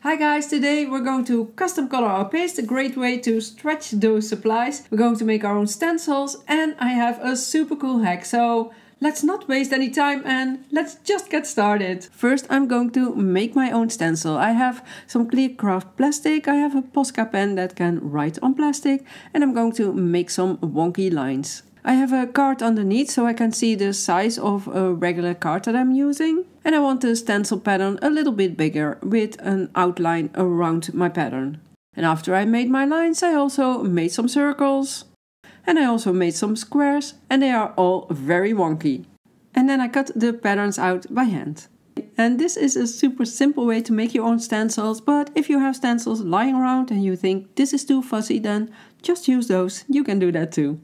Hi guys, today we're going to custom color our paste, a great way to stretch those supplies. We're going to make our own stencils and I have a super cool hack. So let's not waste any time and let's just get started. First I'm going to make my own stencil. I have some clear craft plastic, I have a POSCA pen that can write on plastic and I'm going to make some wonky lines. I have a card underneath so I can see the size of a regular card that I'm using. And I want the stencil pattern a little bit bigger with an outline around my pattern. And after I made my lines, I also made some circles. And I also made some squares and they are all very wonky. And then I cut the patterns out by hand. And this is a super simple way to make your own stencils, but if you have stencils lying around and you think this is too fuzzy, then just use those. You can do that too.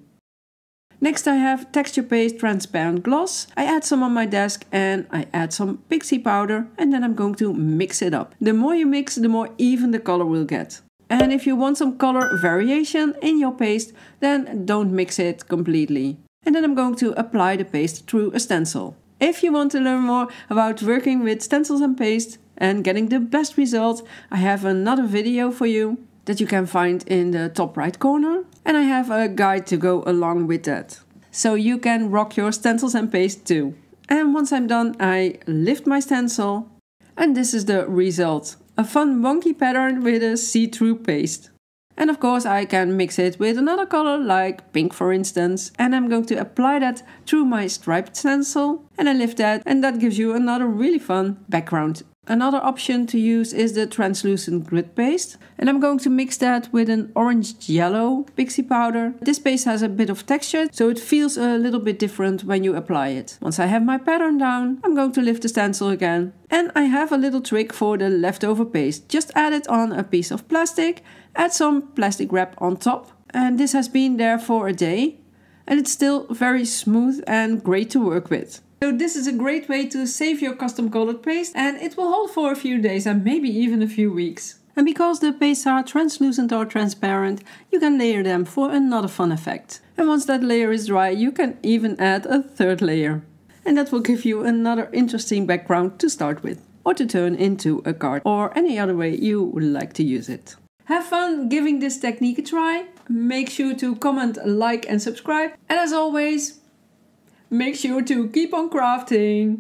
Next I have texture paste transparent gloss. I add some on my desk and I add some Pixie powder and then I'm going to mix it up. The more you mix, the more even the color will get. And if you want some color variation in your paste, then don't mix it completely. And then I'm going to apply the paste through a stencil. If you want to learn more about working with stencils and paste and getting the best results, I have another video for you that you can find in the top right corner. And I have a guide to go along with that. So you can rock your stencils and paste too. And once I'm done, I lift my stencil. And this is the result. A fun wonky pattern with a see-through paste. And of course I can mix it with another color like pink for instance. And I'm going to apply that through my striped stencil. And I lift that and that gives you another really fun background. Another option to use is the translucent grit paste. And I'm going to mix that with an orange-yellow Pixie powder. This paste has a bit of texture, so it feels a little bit different when you apply it. Once I have my pattern down, I'm going to lift the stencil again. And I have a little trick for the leftover paste. Just add it on a piece of plastic, add some plastic wrap on top. And this has been there for a day. And it's still very smooth and great to work with. So this is a great way to save your custom colored paste and it will hold for a few days and maybe even a few weeks. And because the pastes are translucent or transparent, you can layer them for another fun effect. And once that layer is dry, you can even add a third layer. And that will give you another interesting background to start with, or to turn into a card, or any other way you would like to use it. Have fun giving this technique a try. Make sure to comment, like and subscribe. And as always, make sure to keep on crafting!